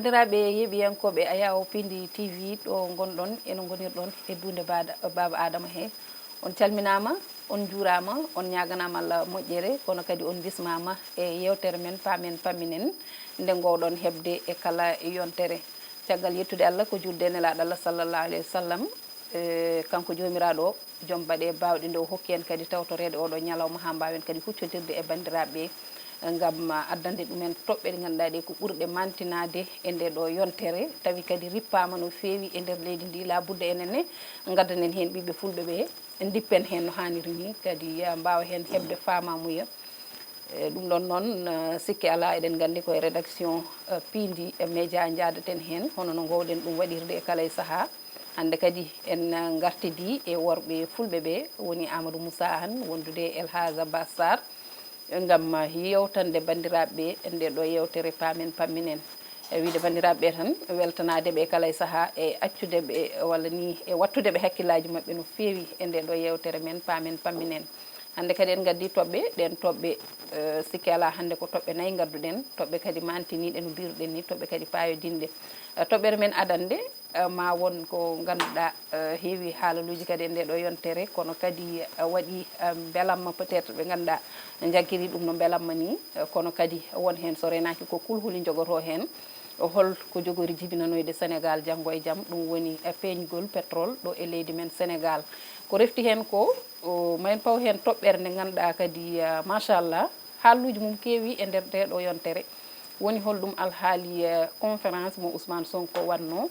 bandiraɓe yeɓiyankoɓe Ayaw Pindi TV ɗo gonɗon eno gonirɗon heddude baba Adama he on calminama on juurama on ñaganama Allah moƴƴere kono kadi on bismama e yewtere men pamen pamminen nde gowɗon hebde e kala yontere caggal yettude Allah ko julde nelaɗo Allah sallallahu alayhi wa sallam kanko jomiraɗo o joom baɗe bawɗe nde o hokki en kadi tawtorede oɗo ñalawma ha mbawen kadi huccodirde e bandiraɓe ngam addande ɗumen toɓɓe ɗe ganduɗa ɗe ko ɓurɗe mantinade e nde ɗo yontere tawi kadi rippama no fewi e nder leydi ndi labudde enenne gaddanen hen ɓiɓɓe fulɓe ɓe dippen hen no hanniri ni kadi mbawa hen hebde famamuya ɗum ɗon noon sikki ala eɗen gandi koye rédaction Pindi e média jadaten hen hono no gowɗen ɗum waɗirde e kala e saaha hande kadi en gartidi e worɓe fulɓe ɓe woni Amadou Moussa Anne wondude Elhaja Bassar ngam yewtande bandiraɓe e nde ɗo yewtere pamen pamminen e wiide bandiraɓe tan weltanadeɓe kala e saaha e accudeɓe walla ni e wattudeɓe hakkillaji mabɓe no fewi e nde ɗo yewtere men pamen pamminen hande kadi en gaddi toɓɓe ɗen toɓɓe sikki ala hande ko toɓɓe nayyi gadduɗen toɓɓe kadi mantiniɗe no biruɗen ni toɓɓe kadi payodinɗe toɓɓere men adande ma won ko ganduɗa heewi haalaluji kadi e nde ɗo yontere kono kadi waɗi beelamma peut être ɓe ganduɗa jagguiri ɗum no beelamma ni kono kadi won hen so renaki ko kulhuli jogoto hen hol ko jogori jibinanoyde Sénégal janggo e jaam ɗum woni peeñgol pétrole ɗo e leydi men Sénégal ko refti hen ko mayen paw hen toɓɓere nde ganduɗa kadi machallah haaluji mum keewi e nder nde ɗo yontere woni holɗum alhaali conférence mo Ousmane Sonko wanno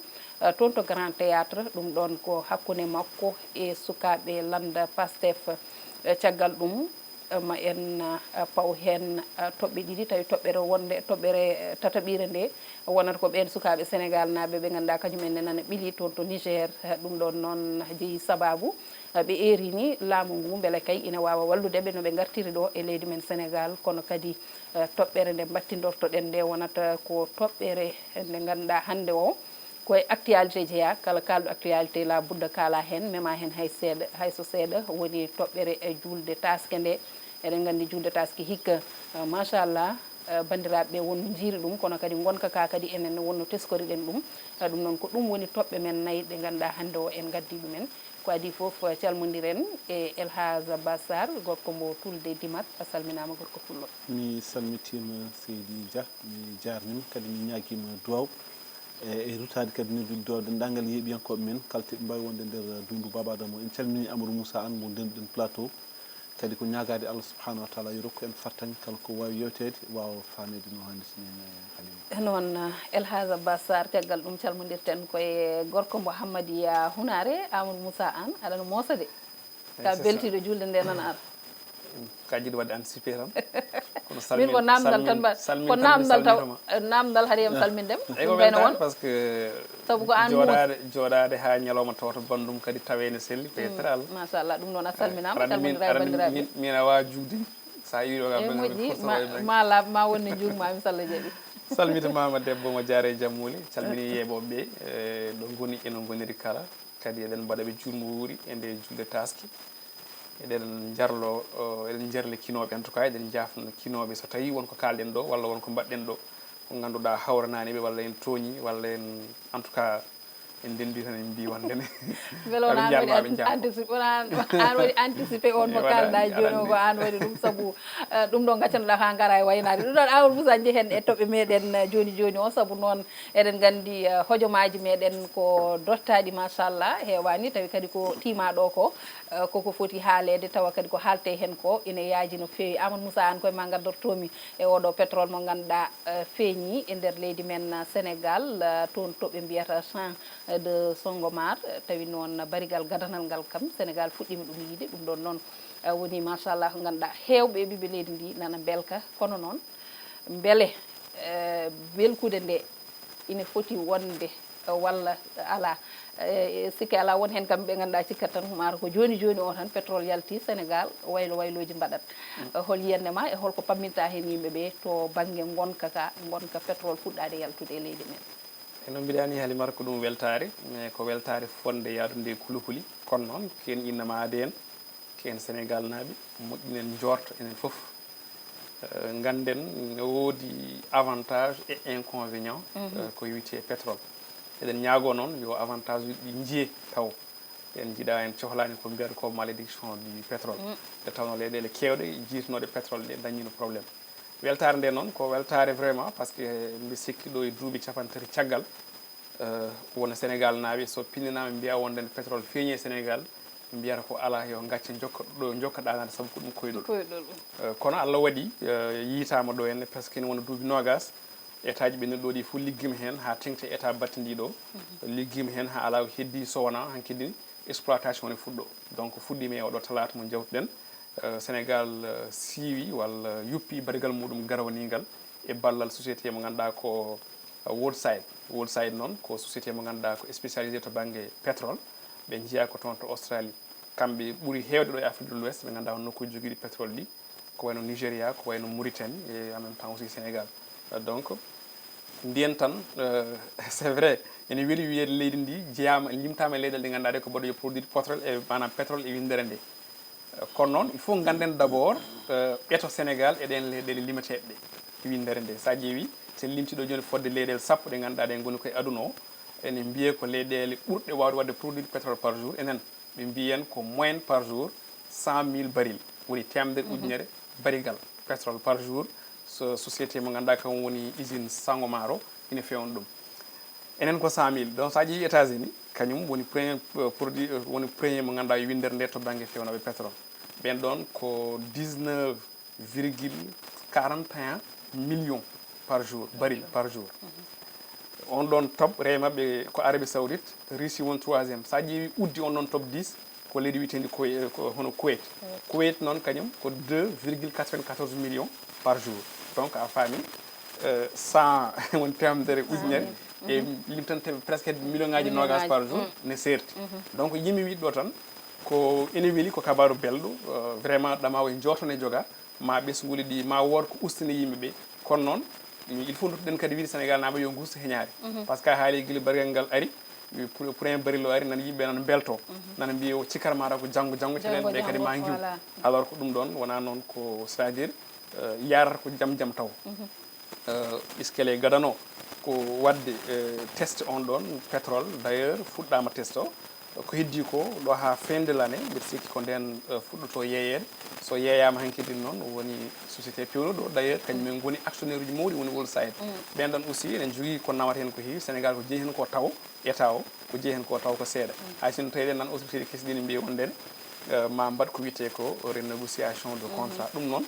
toon to Grand Théâtre ɗum ɗon ko hakkude makko e sukaɓe landa Pastef caggal ɗum ma en paw hen toɓɓe ɗiɗi tawi toɓɓere wonde toɓɓere tataɓire nde wonata ko ɓen sukaɓe Sénégal naɓe ɓe ganduɗa kañumen nana ɓiili toon to Niger ɗum ɗon noon jeeyi sababu ɓe erini laamu ngu beele kay ina wawa walludeɓe noɓe gartiri ɗo e leydi men Sénégal kono kadi toɓɓere nde battidortoɗen nde wonata ko toɓɓere nde ganduɗa hande o koye actualité jeeya kala kalɗo actualité la budda kala hen mema hen hay seeɗa hayso seeɗa woni toɓɓere e julde taske nde eɗen gandi julde taske hikka machallah bandiraɓe wonno jiiri ɗum kono kadi gonka ka kadi enen wonno teskoriɗen ɗum ɗum noon ko ɗum woni toɓɓe men nayyi ɗe ganduɗa hande o en gaddi ɗumen ko adi foof calmodiren e Elhaja Bassar gorko mbo tulde Dimat a salminama gorko pullo mi salmitima Seydi Dia mi jarnima kadi mi ñaguima duwaw e rutade kadi noddude do dendagal yeeɓiyankoɓe men kalteɓe mbawi wonde nder dundu Baba Adama en calmini Amadou Moussa Anne mo denduɗen plateau kadi ko ñagade Allah subahanahu wa taala yo rokku en fartañ kala ko wawi yewtede wawa famede no hannirta nen Halima noon Elhaja Bassar caggal ɗum calmodirten koye gorko mo Hammadiya Hunare Amadou Moussa Anne aɗana moosa de ka beltiɗo julde nde nan ara ka jiɗi wadde anticipé tan min ko namdal tan ko namdal taw namdal haɗiyam salmindem ɗum ɓayno won par ce que sabu ko an joɗade ha ñalawma tawta bandum kadi tawene selli peut-être Allah machallah ɗum noon a salminama calmodira e bandiraɓe min a wawa jugde sa yiɗo e moƴƴi ma laaɓ ma wonde jugmami sallah jaaɓi salmitamama debbo mo jaare jammuli calmini yeeɓoɓeɓe ɗo goni eno goniri kala kadi eɗen mbaɗaɓe jurmo wuuri e nde julde taski eɗen jarlo eɗen jarli kinoɓe en tout cas eɗen jafno kinoɓe so tawi wonko kalɗen ɗo walla wonko mbaɗɗen ɗo ko ganduɗa hawrananiɓe walla en tooñi walla en tout cas en dendi tan en mbi wondene beele on an waɗi anticipé an waɗi anticipé on mo kalɗa joni o ko an waɗi ɗum saabu ɗum ɗo gaccanoɗa ha gara e waynade ɗum ɗon Amadou Moussa jehen e toɓɓe meɗen joni joni o saabu noon eɗen gandi hojomaji meɗen ko dottaɗi machallah hewani tawi kadi ko timaɗo ko koko foti haalede tawa kadi ko haalte hen ko ina yaaji no fewi Amadou Moussa Anne koye ma gaddortomi e oɗo pétrole mo ganduɗa feeñi e nder leydi men Sénégal toon toɓe mbiyata champ de Songomar tawi noon barigal gadanal ngal kam Sénégal fuɗɗima ɗum yiide ɗum ɗon noon woni machallah ko ganduɗa hewɓe ɓiɓɓe leydi ndi nana belka kono noon beele belkude nde ina foti wonde walla ala sikki ala won hen kam ɓe ganduɗa cikkat tan mata ko joni joni o tan pétrole yalti Sénégal waylo wayloji mbaɗat hol yiyande ma e holko pamminta hen yimɓeɓe to banggue gonka pétrole fuɗɗade yaltude e leydi men eno mbiɗani Halimata ko ɗum weltare mais ko weltare fonde yadude kulihuli kono noon ken innama ade en ken Sénégal naaɓe moƴƴinen jorto enen foof ganden ne woodi avantage et inconvénient ko wiyete pétrole eɗen ñaago noon yo avantage uji ɗi jiye taw en jiiɗa en cohlani ko mbiyata ko malédiction du pétrole nde tawno leyɗele kewɗe jiitanoɗe pétrole ɗe dañino probléme weltare nde noon ko weltare vraiment par ce que mbi sikki ɗo e duuɓi capantati caggal wona sénégal naaɓe so pinninama mbiya wonde pétrole feeñi e sénégal mbiyata ko ala yo gacce jokka ɗanade saabu ko ɗum koyɗol kono allah waɗi yiitama ɗo henne par ce que ne wona duuɓi nogas état ji ɓe ɗo ɗi fof liggima hen ha tengti état battidiɗo liggima hen ha ala heddi so wona hankkadi exploitation ne fuɗɗo donc fuɗɗima e oɗo talata mo jawtuɗen sénégal siiwi walla yuppi barigal muɗum garawanigal e ballal société mo ganduɗa ko Woodside noon ko société mo ganduɗa ko spécialisé to banggue pétrole ɓe jiiya ko toon to Australie kamɓe ɓuuri hewde ɗo e Afrique de l'Ouest ɓe ganduɗa nokkuji joguiɗi pétrole ɗi ko wayno Nigéria ko wayno Mauritanie et en même temps aussi Sénégal donc ndiyen tan c'est vrai ene weeli wiyede leydi ndi jeeyama limtama e leyɗele ɗe ganduɗa ɗe ko mbaɗo yo produit pétrole e manam pétrole e windere nde kono noon il faut ganden d' abord ɓeeto Sénégal eɗen leyɗele limeteɗe ɗe e windere nde sa ƴeewi sen limtiɗo joni fodde leyɗele sappo ɗe ganduɗa ɗe goni koye aduna o ene mbiye ko leyɗele ɓurɗe wawde wadde produit pétrole par jour enen ɓe mbiyen ko moyenne par jour 100 000 barils woni temedere ujunere barigal pétrole par jour so société mo ganduɗa kam woni usine Sangomar ina fewna ɗum enen ko 100 000 donc sa ƴeewi États-Unis kañum woni premier produit woni premier mo ganduɗa e windere nde to banggue fewnoɓe pétrole ɓen ɗon ko 19,41 millions par jour baril par jour on ɗon top rewi mabɓe ko Arabie Saoudite Russie woni 3e sa ƴeewi uddi on ɗon top 10 ko leydi witendi ko hono Kuwait noon kañum ko 2,94 millions par jour donc a faami 100 woni temedere ujunere e limtante presque million ngaji nogas par jour ne serti donc yimi wiɗɗo tan ko ene weeli ko kabaru belɗo vraiment ɗama o jotone joga ma ɓesguli ɗi ma wood ko ustini yimɓeɓe kono noon il faut duttoɗen kadi wiide Sénégal naɓe yo gusto heñare par ce que a haali guila barigal ngal ari premier baril o ari nan yimɓe nan belto nana mbiya o cikkata mata ko janggo cenen ɓe kadi ma guiw alors ko ɗum ɗon wona noon ko c'est à dire yarata ko jaam taw iskele gadano ko wadde test on ɗon pétrole d' ailleurs fuɗɗama test o ko heddi ko ɗo ha fin de l' année mbiɗa sikki ko nden fuɗɗoto yeeyede so yeeyama hankkadi noon woni société pewnuɗo d' ailleurs kañumen goni actionnaire uji mawɗi woni Woodside ɓen ɗon aussi enen jogui ko nawata hen ko heewi Sénégal ko jeeyi hen ko taw état o ko jeeyi hen ko taw ko seeɗa hay sinno tawi ɗen nan autorité kesɗini mbiya wondene ma mbaɗ ko wiyete ko renégociation de contrat ɗum noon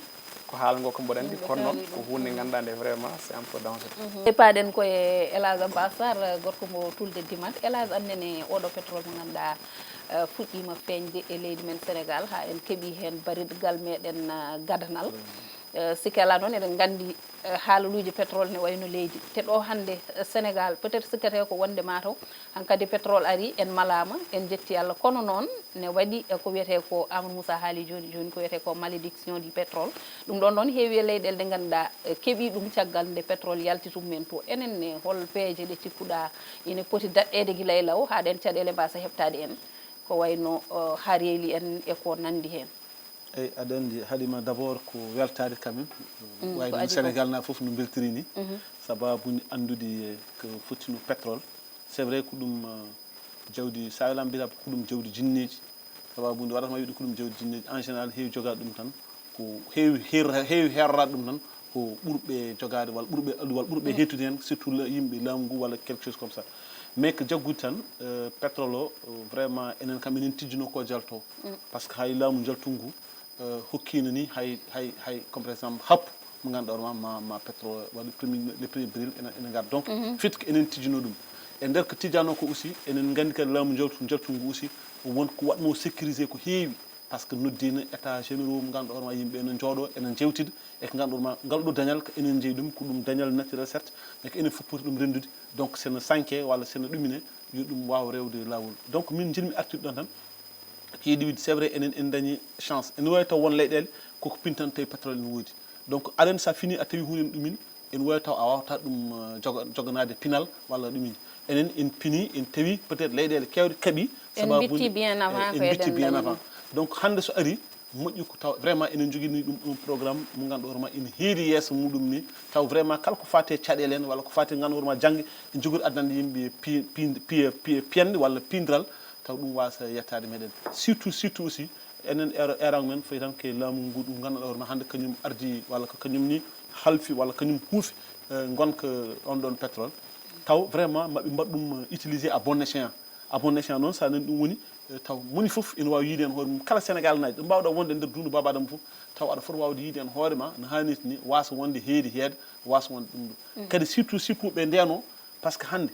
ko haalango ko mboɗa andi kono noon ko hunde ganduɗa nde vraiment c'est un peu dangereux epaɗen koye Elage Abbas Sarr gorko mo tulde dimat Elage annene oɗo pétrole mo ganduɗa fuɗɗima feeñde e leydi men Sénégal ha en keeɓi hen baridgal meɗen gadanal sikala noon eɗen gandi haalaluji pétrole ne wayno leydi te ɗo hande Sénégal peut être sikkate ko wonde mataw hankkadi pétrole ari en malama en jetti Allah kono noon ne waɗi ko wiyete ko Amadou Moussa haali joni ko wiyete ko malédiction du pétrole ɗum ɗon noon heewi e leyɗele ɗe ganduɗa keeɓi ɗum caggal nde pétrole yalti tum men to enen ne hol peeje ɗe cikkuɗa ine poti daɗɗede guila e law haɗen caɗele mbasa heɓtade en ko wayno ha reeli en e ko nandi hen eyyi aɗa andi Halima d' abord ko weltade quand même wayno Sénégal na foof no beltiri ni sababude andude ko fottino pétrole c'est vrai ko ɗum jawdi sa welama mbiyata ko ɗum jawdi jinneji sababude waɗatma wiide ko ɗum jawdi jinneji en général heewi jogade ɗum tan ko heewi herrade ɗum tan ko ɓurɓe jogade walla ɓurɓe andu walla ɓurɓe hettude hen surtout yimɓe laamu ngu walla quelque chose comme ça mais ko jaggude tan pétrole o vraiment enen kam enen tijjino ko jalto par ce que hay laamu jaltu ngu hokkino ni hay comme par exemple happu mo ganduɗa ma pétrole waɗi les premiers bril ene gar donc fit ko enen tijjino ɗum e nder ko tijjano ko aussi enen gandi kadi laamu jaltu ngu aussi won ko waɗmo sécurisé ko heewi par ce que noddino état généraux mo ganduɗa hoorema yimɓe enen jooɗo enen jewtida e ko ganduɗa ngal ɗo dañal ko enen jeeyi ɗum ko ɗum dañal naturel certes mais ko enen fof poti ɗum rendude donc seno sanke walla seno ɗumine yo ɗum wawa rewde lawol donc min jinmi artude ɗon tan ko yiiɗi wiide c'est vrai enen en dañi chance ene wawi taw won leyɗele koko pintan tawi pétrole ne woodi donc aɗa andi sa fini a tawi hunde ne ɗumini ene wawi taw a wawata ɗum joganade pinal walla ɗumini enen en pini en tawi peut être leyɗele kewɗe kaaɓi en bitti bien avant donc hande so ari moƴƴi ko taw vraiment enen jogini ɗum un programme mo ganduɗa hoorema ina heedi yesso muɗum ni taw vraiment kala ko fate caɗele en walla ko fate ganduɗa hoorema jangge en jogori addande yimɓe piyande walla pindiral taw ɗum wasa yettade meɗen surtout aussi enen erang men fayi tan ke laamu ngu ɗum ganduɗa hoorema hande kañum ardi walla ko kañum ni halfi walla kañum huufi gonka on ɗon pétrole taw vraiment maɓe mbaɗ ɗum utilisé à bon escient noon sa nani ɗum woni taw moni fof ina wawi yiide hen hoore mum kala sénégal naji ɗo mbawɗa wonde e nder dundu baba adama fof taw aɗa foti wawde yiide hen hoorema no hannirta ni wasa wonde heedi heede wasa wonde ɗum ɗo kadi surtout sikkuɓe ndeno par ce que hande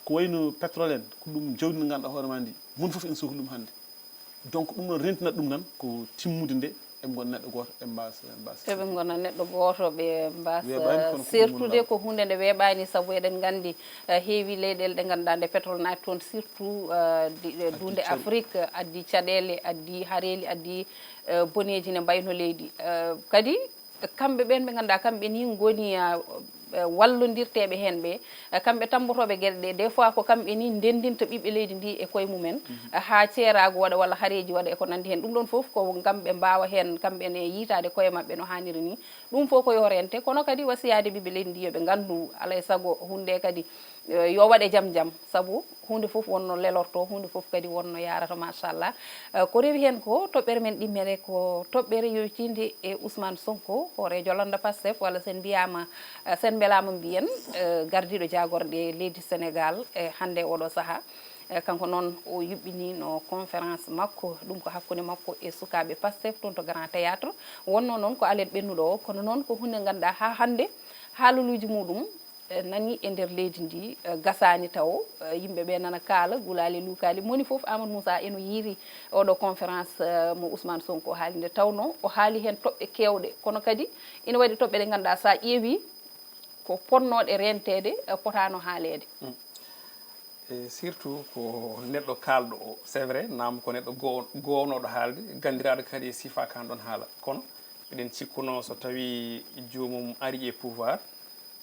ko wayno pétrole en ko ɗum jawdi ndi ganduɗa hoorema ndi moni fof ene sohli ɗum hande donc ɗum ɗon rentinat ɗum tan ko timmude nde eɓe gona neɗɗo goto e mbasa eɓe gona neɗɗo goto ɓe mbasa surtout ko hunde nde weeɓani saabu eɗen gandi heewi leyɗele ɗe ganduɗa nde pétrole naati toon surtout dunde Afrique addi caɗele addi hareli addi boneji ne mbayno leydi kadi kamɓe ɓen ɓe ganduɗa kamɓe ni goni wallodirteɓe hen ɓe kamɓe tambotoɓe gueɗe ɗe des fois ko kamɓe ni ndendinta ɓiɓɓe leydi ndi e koye mumen ha ceerago waɗa walla haareji waɗa eko nandi hen ɗum ɗon foof ko gam ɓe mbawa hen kamɓene yitade koye mabɓe no hanniri ni ɗum fof ko yo rente kono kadi wasiyade ɓiɓɓe leydi ndi yoɓe gandu alay saago hunde kadi yo waɗe jaam saabu hunde fof wonno lelorto hunde fof kadi wonno yarata machallah ko rewi hen ko toɓɓere men ɗimmere ko toɓɓere yowtinde e Ousmane Sonko horejo landa Pastef walla sen mbiyama sen belama mbiyen gardiɗo jagorɗe leydi Sénégal e hande oɗo saaha kanko noon o yuɓɓini no conférence makko ɗum ko hakkude makko e sukaɓe Pastef toon to Grand Théâtre wonno noon ko alet ɓennuɗo o kono noon ko hunde ganduɗa ha hande haaluluji muɗum nani e nder leydi ndi gasani taw yimɓeɓe nana kaala gulali luukali moni foof Amadou Moussa eno yiiri oɗo conférence mo Ousmane Sonko haali nde tawno o haali hen toɓɓe kewɗe kono kadi ina waɗi toɓɓe ɗe ganduɗa sa ƴeewi ko ponnoɗe rentede potano haalede surtout ko neɗɗo kalɗo o c'est vrai nam ko neɗɗo gownoɗo haalde gandiraɗo kadi e sifa kan ɗon haala kono eɗen cikkuno so tawi jomum ari e pouvoir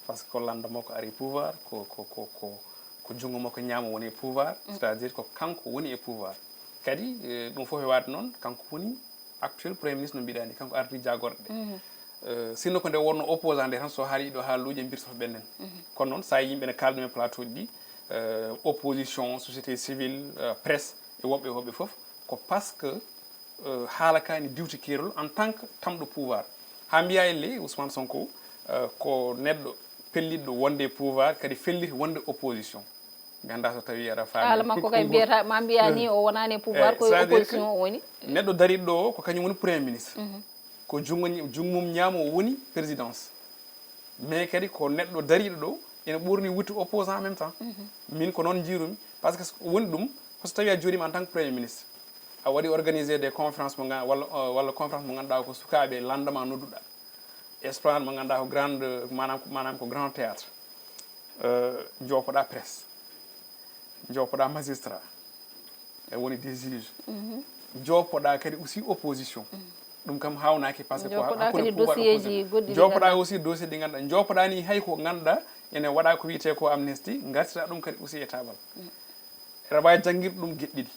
par ce que ko landa makko ari pouvoir ko jungo makko ñaama woni e pouvoir c'est à dire ko kanko woni e pouvoir kadi ɗum fof e waade noon kanko woni actuel premier ministre no mbiɗani kanko ardi jagorɗe sinno ko nde wonno opposant nde tan so haali ɗo haaluji e mbirtoto ɓennen kono noon sa yimɓe ne kalda men plateau ɗi opposition société civile presse e woɓɓe fof ko par ce que haala kani diwti kerol en tant que tamɗo pouvoir ha mbiya elle Ousmane Sonko ko neɗɗo pelliɗɗo wonde e pouvoir kadi felliti wonde opposition mi anda so tawi aɗa faami haala makko kay mbiyata ma mbiya ni o wonani e pouvoir koye opposition o woni neɗɗo dariɗo o ko kañum woni premier ministre ko junmum ñaamo o woni présidence mais kadi ko neɗɗo dariɗo ɗo ene ɓurni wutti opposant en même temps min ko noon jiirumi par ce que woni ɗum so tawi a jooɗima en tant que premier ministre a waɗi organisé des conférences mo walla conférence mo ganduɗa ko sukaɓe landema nodduɗa esplanade mo ganduɗa ko grande manam ko grand théâtre jopoɗa presse jopoɗa magistrat e woni des juges jopoɗa kadi aussi opposition ɗum kam hawnaki par ce que jopoɗa aussi dossier ɗi ganduɗa jopoɗa ni hay ko ganduɗa ene waɗa ko wiyete ko amnesty gartita ɗum kadi aussi e tabal ene wawi jangguirde ɗum gueɗe ɗiɗi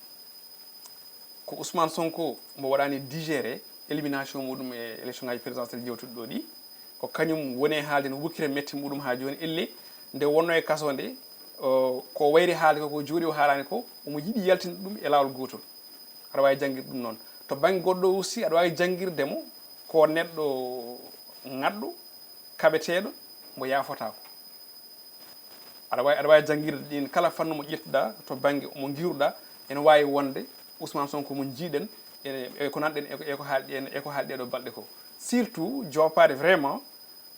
ko Ousmane Sonko mo waɗani digéré élimination muɗum e élection ngaji présidentiel jewtuɗi ɗo ɗi ko kañum woni haalde no wukkire metti muɗum ha joni elle nde wonno e kaso nde ko wayri haalde ko jooɗi o haalani ko omo yiiɗi yaltinde ɗum e lawol gotol aɗa wawi jangguirde ɗum noon to banggue goɗɗo aussi aɗa wawi jangguirdemo ko neɗɗo ngadɗo kaɓeteɗo mo yafotako aɗa wawi jangguirde ɗin kala fannu mo ƴettuɗa to banggue mo giruɗa ene wawi wonde Ousmane Sonko mo jiiɗen eko nanɗen eko haalɗi ɗo balɗe ko surtout jopade vraiment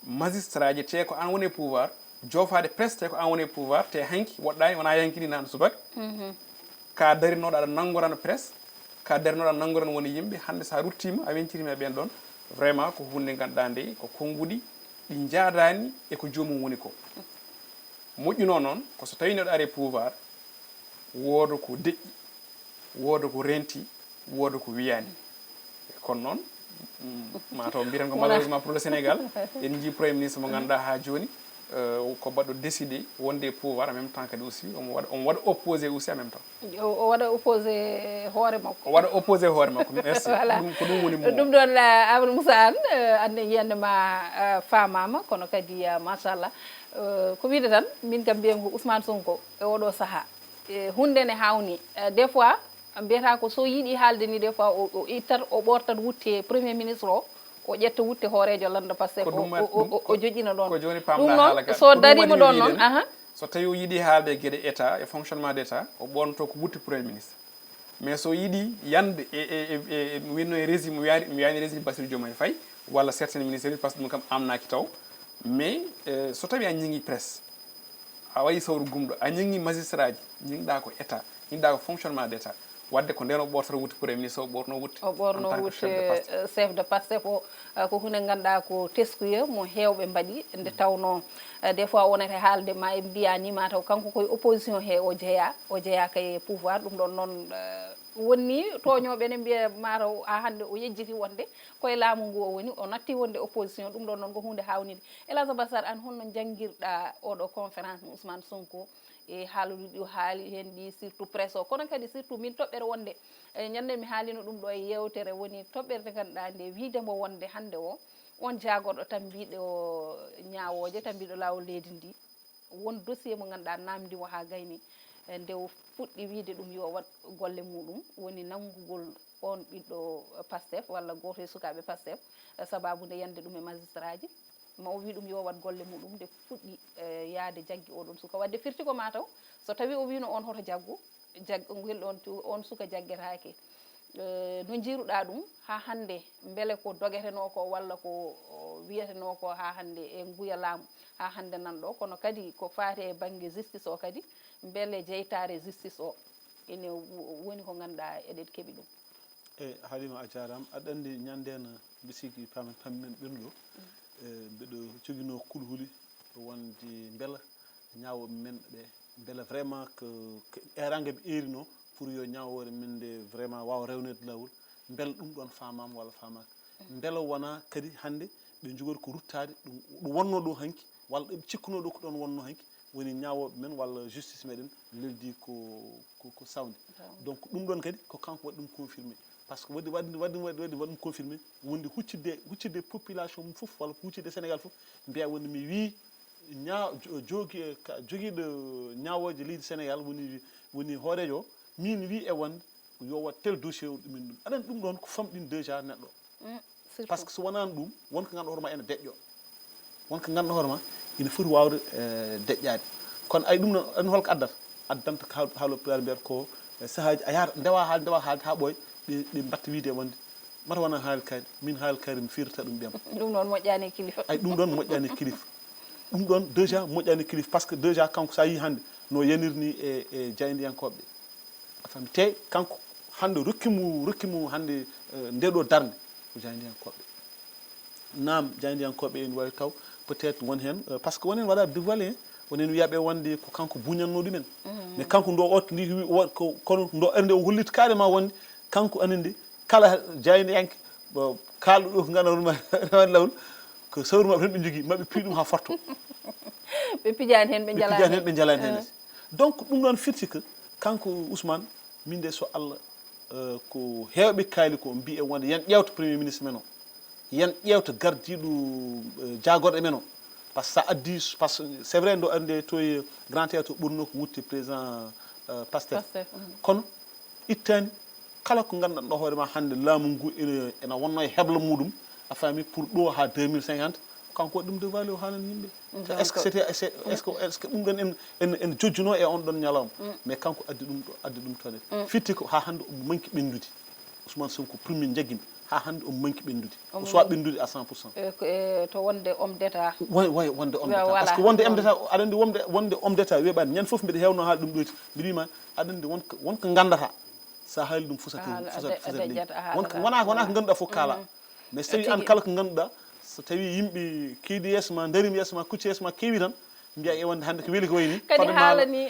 magistrat ji te ko an woni pouvoir jofade presse te ko an woni pouvoir te hanki woɗɗani wona yankini nano subaka ka darinoɗo aɗa nanggorano presse ka darinoɗo aɗa nanggorano woni yimɓe hande sa ruttima a wencirima e ɓen ɗon vraiment ko hunde ganduɗa nde ko konngudi ɗi jaadani eko jomum woni ko moƴƴuno noon ko so tawi neɗɗo ari pouvoir wooda ko deƴƴi wooda ko renti wooda ko wiyani kono noon mataw mbiren ko malheureusement pour le Sénégal en jii premier ministre mo ganduɗa ha joni ko baɗɗo décidé wonde pouvoir en même temps kadi aussi on waɗa opposé aussi en même temps o waɗa opposé hoore makko o waɗa opposé hoore makko merci voilà ko ɗum woni ɗum ɗon Amadou Moussa Anne ande yiyande ma famama kono kadi machallah ko wiide tan min kam mbiyango Ousmane Sonko e oɗo saaha hunde ne hawni des fois mbiyata ko so yiiɗi haalde ni des fois o ittat o ɓortat wutte premier ministre o ƴetta wutte hoorejo landa par ce que o joƴina ɗon ko joni ɗum pamɗa noon haala so darima ɗon noon so tawi o yiiɗi haalde gueɗe état e fonctionnement d' état o ɓonto ko wutte premier ministre mais so yiiɗi yande e winno e régime mi wiyani régime Bassirou Diomaye Faye walla certaines ministères par ce que ɗum kam amnaki taw mais so tawi a ñingui presse a wayi sawru gumɗo a ñingui magistrat ji ñingɗa ko état ñingɗa ko fonctionnement d' état wadde ko nden o ɓortata wutte premier ministre o ɓorno wutte o ɓorno wutte chef de Pastef o ko hunde ganduɗa ko teskuya mo hewɓe mbaɗi nde tawno des fois wonete haalde ma e mbiyani ma taw kanko koye opposition he o jeeya kay pouvoir ɗum ɗon noon wonni toñoɓe ne mbiya mataw ha hande o yejjiti wonde koye laamu ngu o woni o natti wonde opposition ɗum ɗon noon ko hunde hawnide Elisabeth Sarr an holno jangguirɗa oɗo conférence mo Ousmane Sonko e haaluɗi ɗi haali hen ɗi surtout presse o kono kadi surtout min toɓɓere wonde ñande mi haalino ɗum ɗo e yewtere woni toɓɓere nde ganduɗa nde wiidemo wonde hande o on jagorɗo tan mbiɗo ñawoje tan mbiɗo lawol leydi ndi won dossier mo ganduɗa namdimo ha gayni nde o fuɗɗi wiide ɗum yo wat golle muɗum woni nanggugol on ɓiɗɗo Pastef walla goto e sukaɓe Pastef sababude yande ɗum e magistrat ji ma o wi ɗum yo wat golle muɗum nde fuɗɗi yaade jaggi oɗon suka wadde firti ko mataw so tawi o wino on hoto jaggu ngel on suka jaggetake no jiiruɗa ɗum ha hande beele ko dogueteno ko walla ko wiyeteno ko ha hande e nguya laamu ha hande nanɗo kono kadi ko faati e banggue justice o kadi beele jeytare justice o ene woni ko ganduɗa eɗen keeɓi ɗum Halima a jarama aɗa andi ñandena bisiki pammen ɓennuɗo mbeɗo joguino kulhuli wonde beela ñawoɓe men ɓe beela vraiment que erangue ɓe erino pour yo ñawore men nde vraiment wawa rewnede lawol beela ɗum ɗon famama walla famaka beela wona kadi hande ɓe jogori ko ruttade ɗum wonno ɗo hanki walla ɗo cikkuno ɗo ko ɗon wonno hanki woni ñawoɓe men walla justice meɗen leldi ko sawde donc ɗum ɗon kadi ko kanko waɗi ɗum confirmé par ce que waɗi ɗum confirmé wonde huccidde population mum fof walla huccidde Sénégal fof mbiya wonde mi wi joguiɗo ñawoje leydi Sénégal woni hoorejo o min wi e wonde yo wat tel dossier o ɗumen ɗum aɗani ɗum ɗon ko famɗin déjà neɗɗo par ce que so wonani ɗum wonko ganduɗa hoorema ene deƴƴo wonko ganduɗa hoorema ina foti wawde deƴƴade kono ay ɗum noon ɗum holko addanta haaloɓe pulaar mbiyata ko sahaji a yahata ndewa haalde ha ɓooya ɗe mbatta wiide wonde mata wona haali kaari min haali kaari mi firta ɗum ɓeema ɗum ɗon moƴƴani kilifa ay ɗum ɗon moƴƴani kilifa ɗum ɗon déjà moƴƴani kilifa par ce que déjà kanko sa yi hande no yanirni e jaydiyankoɓe a fami te kanko hande rokkimo hande ndeɗo darde ko jaydiyankoɓe naam jaydiyankoɓe ene wawi taw peut être won hen par ce que wonen waɗa dévoilé wonen wiyaɓe wonde ko kanko buñanno ɗumen mais kanko ndo otto ndi kono ndo ernde o holliti carrément wonde kanko aninde kala jaydiyanke kalɗo ɗo ko gandanma rewani lawol ko sawru mabɓe tan ɓe jogui maɓe piiɗ ɗum ha forto ɓe pijani hen ɓe jalani hen donc ɗum ɗon firti que kanko Ousmane min de so Allah ko hewɓe kaali ko mbi e wonde yen ƴewta premier ministre men o yen ƴewta gardiɗo jagorɗe men o par ce que sa addi par ce c'est vrai ndo ande to e grand théâtre ɓurno ko wutti président Pastef kono ittani kala ko ganduɗa ɗo hoorema hande laamu ngu ene wonno e heble muɗum a faami pour ɗo ha 2050 kanko waɗi ɗum dévoilé o haalani yimɓe est ce que est ce que ɗum ɗon ene jojjuno e on ɗon ñalawma mais kanko addi ɗum toon fitti ko ha hande omo manki ɓendude Ousmane Sonko premier jaggimi ha hande omo manki ɓendude o soit ɓendude à 100% to wonde homme d'état way wonde homme d'état par ce que wonde homme d'état aɗa andi wonde homme d'état weeɓani ñande foof mbiɗa hewno haali ɗum ɗoyti mbiɗa wima aɗa andi wonko gandata sa haali ɗum fusata wona ko ganduɗa fof kaala mais so tawi an kala ko ganduɗa so tawi yimɓe keedi yeeso ma darima yeeso ma kucci yeeso ma keewi tan mbiya e wonde hande ko weeli ko wayni kadi haalani mi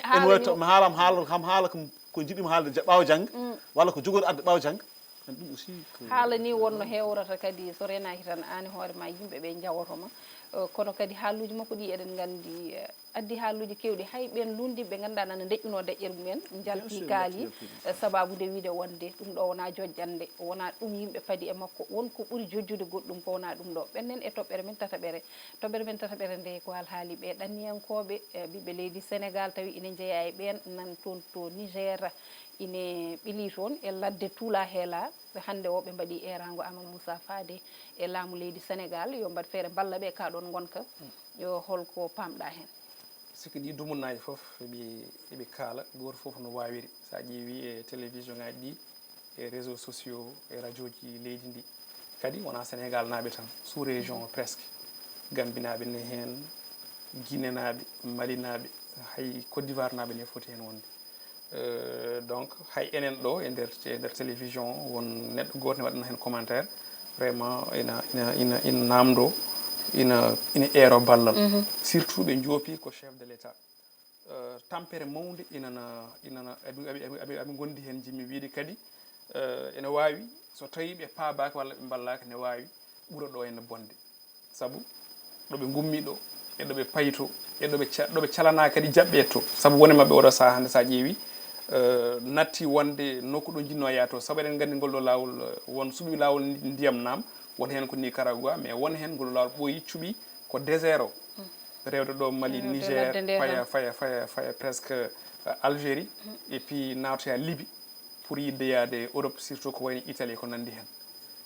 haala ko jiɗimi haalde ɓaawo jangde walla ko jogori adde ɓaawo jangde ɗum aussi ko haala ni wonno hewrata kadi so renaki tan ani hoore ma yimɓe ɓe jawotoma kono kadi haaluji makko ɗi eɗen gandi addi haaluji kewɗi hay ɓen lundiɓe ɓe ganduɗa nana deƴƴuno deƴƴere mumen jalti kaali sababude wiide wonde ɗum ɗo wona jojjande wona ɗum yimɓe paadi e makko wonko ɓuuri jojjude goɗɗum ko wona ɗum ɗo ɓennen e toɓɓere men tataɓere nde ko alhaali ɓe ɗanniyankoɓe ɓiɓɓe leydi Sénégal tawi ina jeeya e ɓen nan toon to Niger ine ɓili toon e ladde tuula heela hande o ɓe mbaɗi erango Amadou Moussa faade e laamu leydi Sénégal yo mbat feere balla ɓe ka ɗon gonka yo holko pamɗa hen sikki ɗi dumunnaji foof eɓe kaala goto foof no wawiri sa ƴeewi e télévision ngaji ɗi e réseaux sociaux e radio ji leydi ndi kadi wona Sénégal naaɓe tan sous région presque Gambinaɓe ne hen Guiné naɓe Mali naɓe hay Côte d'Ivoire naɓe ne foti hen wonde donc hay enen ɗo e nder télévision won neɗɗo goto ne waɗana hen commentaire vraiment ina namdo ina eero ballal surtout ɓe joopi ko chef de l'état tampere mawde inana aɓe gondi hen jimmi wiide kadi ene wawi so tawi ɓe paabaka walla ɓe ballaka ne wawi ɓuura ɗo ene bonde saabu ɗoɓe gummi ɗo e ɗoɓe payto e ɗoɓe calana kadi jaɓɓe to saabu woni mabɓe oɗo saaha hande sa ƴeewi natti wonde nokku ɗo jinno yato saabu eɗen gandi ngol ɗo lawol won suuɓi lawol ndiyam nam won hen ko Nicaragua mais won hen ngol lawol ɓooyi cuuɓi ko désert o rewde ɗo Mali Niger faya presque Algérie et puis nawtoya Libye pour yidde yaade Europe surtout ko wayno Italie ko nandi hen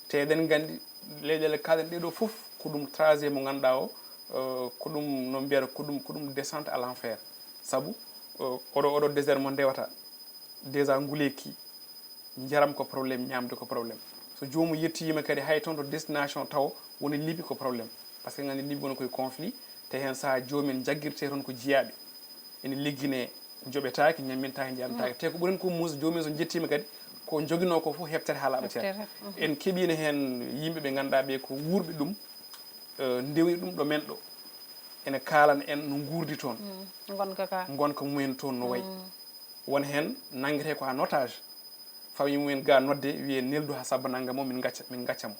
te eɗen gandi leyɗele kalɗen ɗeɗo foof ko ɗum tracé mo ganduɗa o ko ɗum no mbiyata ko ɗum descente à l'enfer saabu oɗo désert mo ndewata déjà nguleki jaram ko probléme ñamde ko probléme so jomum yettoyima kadi hay toon to destination taw woni Libye ko probléme par ce que gandi Libye woni koye conflit te hen saaha jomumen jagguirte toon ko jiyaɓe ene liggine joɓetaki ñammintaki jiyantaki te ko ɓuuren ko muusa jomumen so jettima kadi ko joguino ko fof heɓtere ha laaɓa ceer en keeɓino hen yimɓe ɓe ganduɗa ɓe ko wuurɓe ɗum ndewni ɗum ɗo men ɗo ene kalana en no guurdi toon gonka mumen toon no wayi won hen nanguete ko en otage famille mumen ga nodde wiye neldu ha sabba naggam o min gaccamo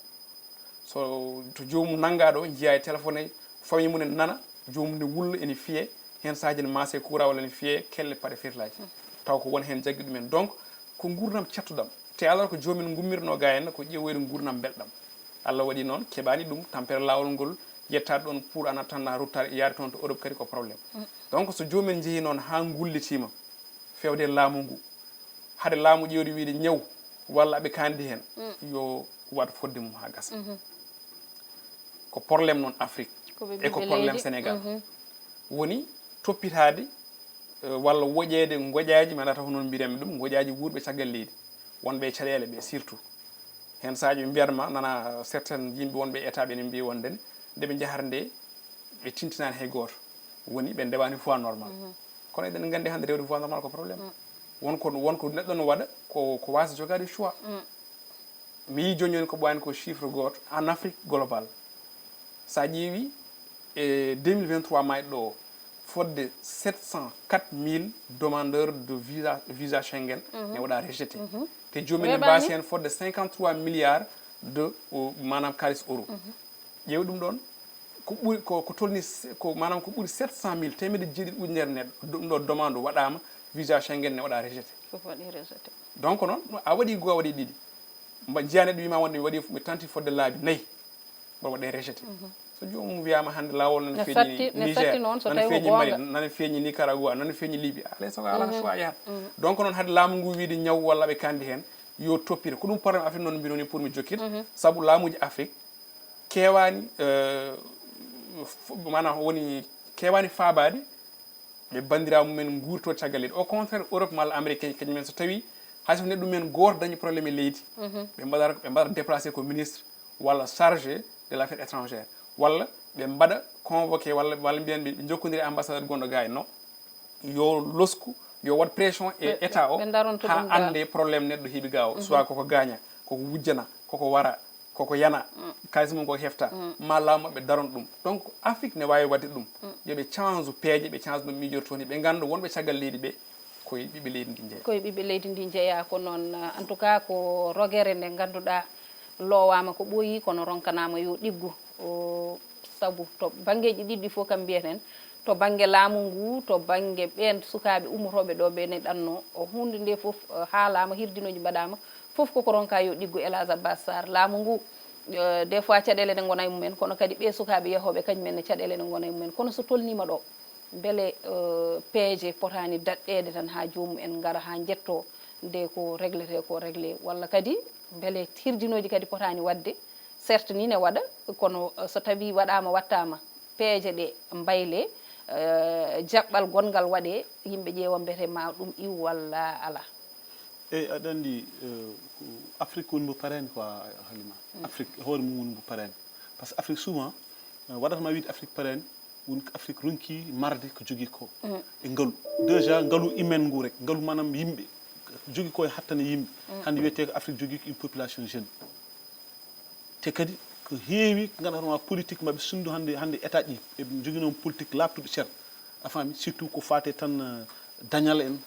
so to jomum nangaɗo jiiya e téléphone e famille mumen nana jomum ne wulla ene fiye hen sahaji ne masse courant walla ne fiye kelle paɗe firlaji taw ko won hen jaggi ɗumen donc ko gurdam cattuɗam te alors ko jomin gummirno ga henna ko ƴeewoyde gurdam belɗam Allah waɗi noon keɓani ɗum tampere lawol ngol yettade ɗon pour en attendant ruttade yaade toon to Europe kadi ko probléme donc so jomumen jeehi noon ha gullitima fewde laamu ngu hade laamu ƴewdi wiide ñaw walla aɓe kandi hen yo waat fodde mum ha gasa ko probléme noon Afrique e ko probléme Sénégal woni toppitade walla woƴede goƴaji mi andata hono mbiremi ɗum goƴaji wuurɓe caggal leydi wonɓe caɗele ɓe surtout hen sahaji ɓe mbiyatma nana certaine yimɓe wonɓe état ɓe ne mbiya wonde nde ɓe jahata nde ɓe tintinani hay goto woni ɓe ndewani voie normal kono eɗen gandi hande rewde voie normal ko probléme wonko neɗɗo no waɗa ko wasa jogade choix mi yi joni ko ɓwani ko chiffre goto en Afrique global sa ƴeewi e 2023 mayɗo ɗo fodde 704 000 demandeurs de visa Schengen ne waɗa rejeté te jomum ne mbasi hen fodde 53 milliards de manam kalis euro ƴeewi ɗum ɗon ko ɓuri ko tolni ko manam ko ɓuri 700 000 temedde jeeɗiɗi ujunere neɗɗo ɗum ɗo demande waɗama visa Schengen ne waɗa rejeté donc noon a waɗi goho a waɗi ɗiɗi mba jiya neɗɗo wima wonde mi waɗi mi tanti fodde laabi 4 mbaɗa waɗe rejeté so jomum wiyama hande lawol nane feeñi Niger nane feeñi Mali nane feeñi Nicaragua nane feeñi Libye alay soko ala choix yahat donc noon hade laamu ngu wiide ñaw walla ɓe kandi hen yo toppire ko ɗum probléme Afrique noon mbinoni pour mi jokkita saabu laamuji Afrique kewani manam woni kewani faabade ɓe bandiraɓe mumen guurto caggal leydi au contraire Europe malla Américain kañumen so tawi hayso neɗɗo men goto dañi probléme e leydi ɓe mbaɗata déplacé ko ministre walla chargé de l' affaire étrangère walla ɓe mbaɗa convoqué walla mbiyan ɓe jokkodiri ambassadeur gonɗo ga no yo losku yo waɗ pression e état o ha ande probléme neɗɗo heeɓi ga o soit koko gaña koko wujjana koko wara koko yana kalis mum koko hefta ma laamu maɓɓe daron ɗum donc Afrique ne wawi wadde ɗum yoɓe change peeje ɓe change no miijortoni ɓe ganda wonɓe caggal leydi ɓe koye ɓiɓɓe leydi ndi jeeya koye ɓiɓɓe leydi ndi jeeya ko noon en tout cas ko rogere nde ngannduɗaa loowama ko ɓooyi kono ronkanama yo ɗiggu sabu to banggueji ɗiɗɗi fof kam mbiyeten to banggue laamu ngu to banggue ɓen sukaɓe ummotoɓe ɗo ɓe ne ɗanno hunde nde fof haalama hirdinoji mbaɗama fof koko ronka yo ɗiggu Elhadj Abbas Sarr laamu ngu des fois caɗele ɗe gona e mumen kono kadi ɓe sukaɓe yahoɓe kañumen ne caɗele ɗe gona e mumen kono so tolnima ɗo beele peeje potani daɗɗede tan ha jomum en gara ha jetto nde ko réglete ko réglé walla kadi beele hirdinoji kadi potani wadde certes ni ne waɗa kono so tawi waɗama wattama peeje ɗe mbayle jaɓɓal gongal waɗe yimɓe ƴeewa mbete ma ɗum iw walla ala eyyi aɗa andi Afrique woni mbo parani quoi Halima Afrique hoore mum woni mbo parani par ce que Afrique souvent waɗatama wiide Afrique parani woni ko Afrique ronki marde ko jogui ko e ngaalu déjà ngaalu humaine ngu rek ngaalu manam yimɓe jogui ko e hattane yimɓe hande wiyete ko Afrique jogui ko une population jeune te kadi ko heewi ko gandatama politique mabɓe sundu hande état ji eɓe jogui noon politique labtuɗo ceer a faami surtout ko fate tan dañal en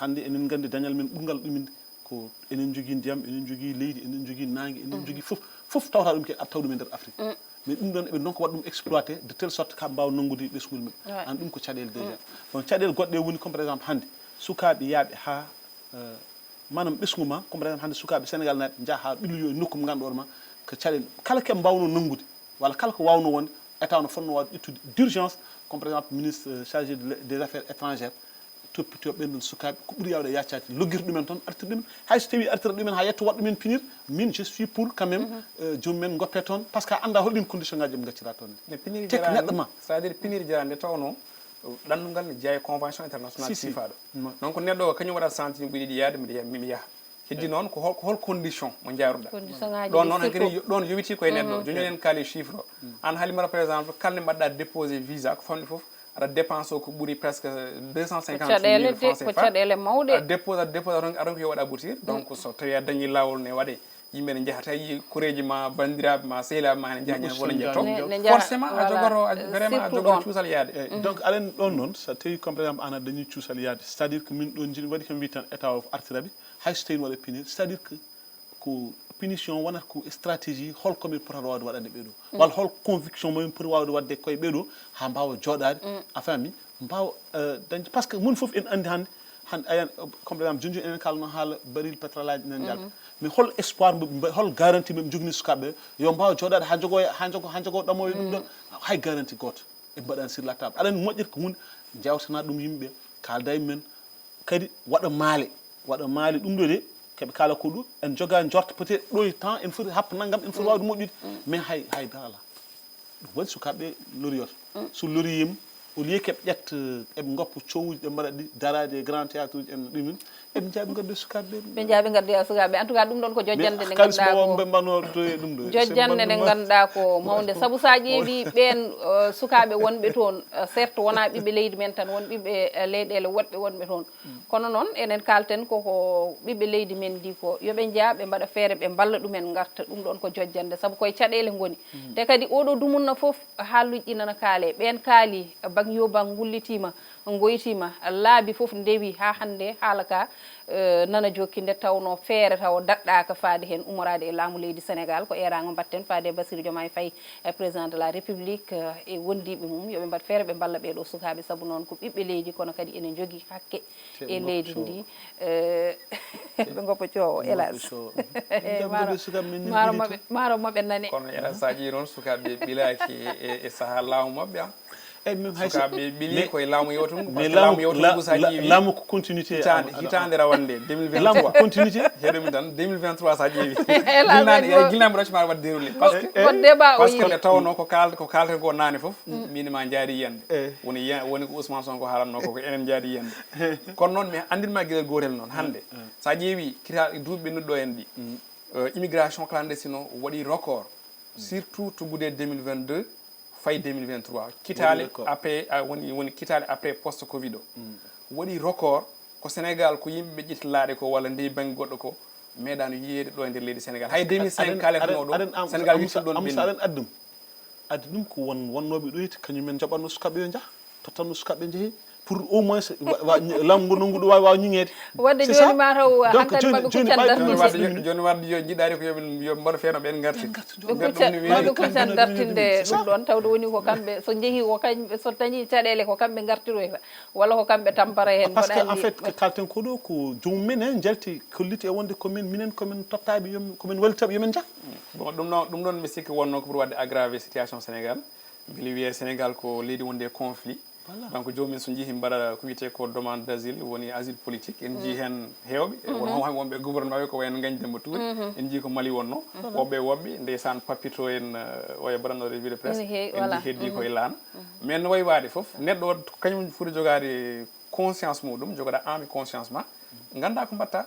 hande enen gandi dañal men ɓurgal ɗumen ko enen jogui ndiyam enen jogui leydi enen jogui nangue enen jogui fof tawta ɗum ke taw ɗum e nder Afrique mais ɗum ɗon eɓe donc waɗa ɗum exploité de telle sorte ka mbawa nanngude ɓesgol men an ɗum ko caɗele déjà bon caɗele goɗɗe woni comme par exemple hande sukaɓe yaaɓe ha manam ɓesgu ma comme par exemple hande sukaɓe Sénégal naaɓe jaaha ha ɓilloyo e nokku mo ganduɗa ma ko caɗele kala keɓe mbawno nanngude walla kala ko wawno wonde état no fonno wawde ƴettude d'urgence comme par exemple ministre chargé des affaires étrangères toppito ɓen ɗon sukaɓe ko ɓuuri yawde yaccade loggirta ɗumen toon artira ɗumen hayso tawi artira ɗumen ha yetto waɗa ɗumen punir min je suis pour quand même jomumen goppe toon par ce que anda holɗin condition ngaji ɓe gaccira toon mais pinir tek neɗɗo ma c'est à dire pinir jarani nde tawno ɗanndugal ne jeeya convention international FIFA ɗo donc neɗɗo o kañum waɗat sentini ɓiɗi ɗi yaade mimi yaha heddi noon ko hol condition mo jaaruɗa ɗon noon hankadi ɗon yowiti koye neɗɗo joni en kaali chiffre o an Halimata par exemple kalne mbaɗɗa déposé visa ko famɗi foof aɗa dépense o ko ɓuuri presque 250 000 francs CFA caɗele mawɗe a dépose aɗa ko yo waɗa aboutir donc so tawi a dañi lawol ne waɗe yimɓe ne jahata yi kureji ma bandiraɓe ma sehilaɓe ma ne jaha wona jetto forcément a jogoto vraiment a jogoto cuusal yaade donc aɗa ɗon noon so tawi comme par exemple an a dañi cuusal yaade c'est à dire que min ɗon jiɗi waɗi kam wi tan état o artiraɓe hayso tawi waɗa punir c'est à dire que ko punition wonata ko stratégie holkomin pota wawde waɗande ɓeɗo walla hol conviction momin poti wawde wadde koye ɓeɗo ha mbawa joɗade a faami mbawa dañde par ce que mun foof en andi hande ayan comme par exemple jonjoni enen kalno haala baril pétrole aji nen jalta mais hol espoir hol garantie moɓe jogni sukaɓe yo mbawa joɗade ha jogo ɗamoyo ɗum ɗon hay garantie goto e mbaɗani sur la table aɗani moƴƴata ko hunde jawtana ɗum yimɓeɓe kalda e men kadi waɗa maale ɗum ɗo de keɓe kala ko ɗo en joga jorta peut être ɗo e temps en foti happa naggam en foti wawde moƴƴude mais haydara ala ɗum waɗi sukaɓe loriyoto so loriyima au lieu keɓe ƴetta eɓe goppa cowuji ɗe mbaɗa ɗi darade grand théâtre uji en ɗumen eɓe jaaɓe gaddoye sukaɓe ɓe jaaɓe gaddoya sukaɓe en tout cas ɗum ɗon ko jojjande nde kalis mo mbano doye ɗum ɗo jojjande nde ganduɗa ko mawde saabu sa ƴeewi ɓen sukaɓe wonɓe toon certes wona ɓiɓɓe leydi men tan won ɓiɓɓe leyɗele woɗɓe wonɓe toon kono noon enen kalten koko ɓiɓɓe leydi men ndi ko yoɓe jaa ɓe mbaɗa feere ɓe balla ɗumen garta ɗum ɗon ko jojjande saabu koye caɗele goni te kadi oɗo dumunna foof haaluji ɗi nana kaale ɓen kaali bang yo bang gullitima goyitima laabi foof ndewi ha hande haala ka nana jokki nde tawno feere taw daɗɗaka faade hen umorade e laamu leydi Sénégal ko erago mbatten faade Bassirou Diomaye Faye président de la République e wondiɓe mum yoɓe mbat feere ɓe balla ɓeɗo sukaɓe saabu noon ko ɓiɓɓe leydi kono kadi enen jogui hakke e leydi ndi ɓe goppa coowo Elhadj maaro mabɓe nani kono Elhadj sa ƴeewi noon sukaɓe ɓilaki e saaha laamu mabɓe eyyi même sukaɓe ɓiili koye laamu yewtugu par ce que laamu yewtugu sa ƴeewi laamu ko continuité hitande rawande 2023 laamu ko continuité heɗumi tan 2023 sa ƴeewi guilnami roccimade wadde déroulé par ce que nde tawno ko kalten ko nane foof min ma jaari yiyande woni ko Ousmane Sonko haalanno ko enen jaari yiyande kono noon mi andinma gueɗel gotel noon hande sa ƴeewi duuɓi ɓennuɗo ɗo en ɗi immigration clandestine o waɗi record surtout to guude 2022 fay 2023 kitale après woni kitale après post covid o waɗi record ko Sénégal ko yimɓe ƴettilaɗe ko walla nde banggue goɗɗo ko meeɗano yiyeede ɗo e nder leydi Sénégal hay 2005 kaletno ɗo Sénégal witti ɗon ɓenni aɗen addi ɗum ko wonnoɓe ɗoyti kañumen jaɓanno sukaɓe yo jaah tottanno sukaɓe jeehi pour au moins lamgo no ngudo wawa ñingede wadde joni ma taw hankadi mabɓe kuccan dartinde joni wadde yo jiɗari ko yo mbaɗo feeno ɓen garti mabɓe kuccan dartinde ɗum ɗon tawde woni ko kamɓe so jeehi ko kañɓe so tañi caɗele ko kamɓe gartiroyta walla ko kamɓe tampara hen parce que en fait kalten ko ɗo ko joomum men en jalti kolliti e wonde komin minen komin tottaɓe komin wallitaɓe yomin jak bon ɗum ɗon mi sikki wonno ko pour wadde aggravé situation Sénégal bili wiye Sénégal ko leydi wonde conflit donc joomumen so jeehi mbaɗa ko wiyete ko demande d' asile woni asile politique en jii hen heewɓe wonɓe gouvernement ko wayno Ngagne Demba Touré en jii ko Mali wonno woɓɓe ndeysan papito en oya mbaɗanno revue de presse en jii heddi koye laana mais no wayi waade foof neɗɗo kañum foti jogade conscience muɗum jogoɗa ami conscience ma ganda ko mbatta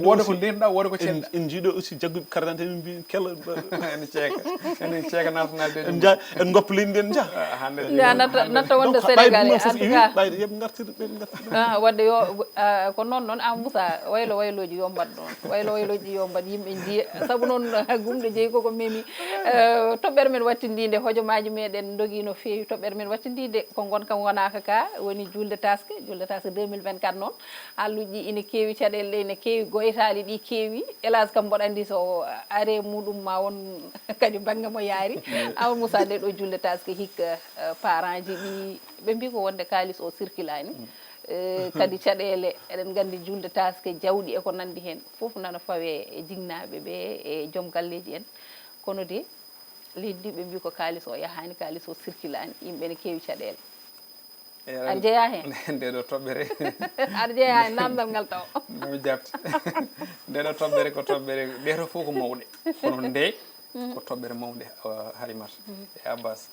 woda ko ndenɗa woda ko cedɗa en jiiɗo aussi jagguɓe carte d'identité min mbi kella ene ceeka nationalité en goppa leydi nden jah natta wonde sénégalais en tout cas ɓayde yooɓe gartira ɓe gartira wadde yo ko noon a Moussa wayloji yo mbaɗ ɗon wayloji yo mbaɗ yimɓe jiiya saabu noon gumɗo jeeyi koko memi toɓɓere men wattindinde hojomaji meɗen dogui no fewi toɓɓere men wattindinde ko gonka wonaka ka woni julde taske 2024 noon halluji ɗi ina kewi caɗele ɗe ine kewi goytali ɗi kewi hélas kam mboɗo andi so are muɗum ma won kadi banggue mo yaari Amadou Moussa nde ɗo julde taske hikka parent ji ɗi ɓe mbi ko wonde kalis o circulani kadi caɗele eɗen gandi julde taske jawɗi eko nandi hen foof nana fawe e jignaɓe ɓe e joom galleji en kono de leydi ɓe mbi ko kalis o yahani kalis o circulani yimɓe ne kewi caɗele aɗa jeeya hen nde ɗo toɓɓere aɗa jeeya hen namdal ngal taw mi jabti nde ɗo toɓɓere ko toɓɓere ɗeto fof ko mawɗe kono nde ko toɓɓere mawɗe Halimata e Abbas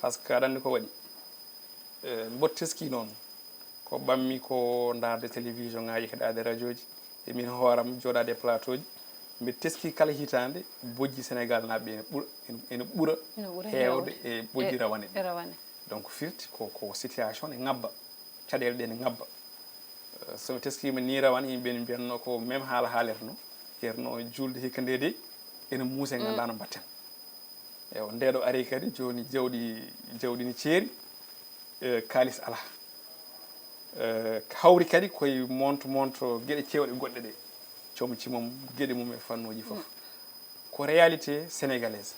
par ce que aɗa andi ko waɗi mboɗo teski noon ko ɓammi ko darde télévision ngaji heɗade radio ji e min hooram joɗade plateau ji mbiɗa teski kala hitande bojji Sénégal naɓe ene ɓuura hewde e bojji rawane ɗe donc firti ko situation ne ngabba caɗele ɗe ne ngabba somi teskima ni rawane yimɓe ne mbiyanno ko même haala haalerno yerno julde hikka nde de ene muusa e ganduɗa no mbatten ewa ndeɗo ari kadi joni jawɗi ne ceeri kalis ala hawri kadi koye monto gueɗe cewɗe goɗɗe ɗe coom cimom gueɗe mum e fannuji foof ko réalité sénégalaise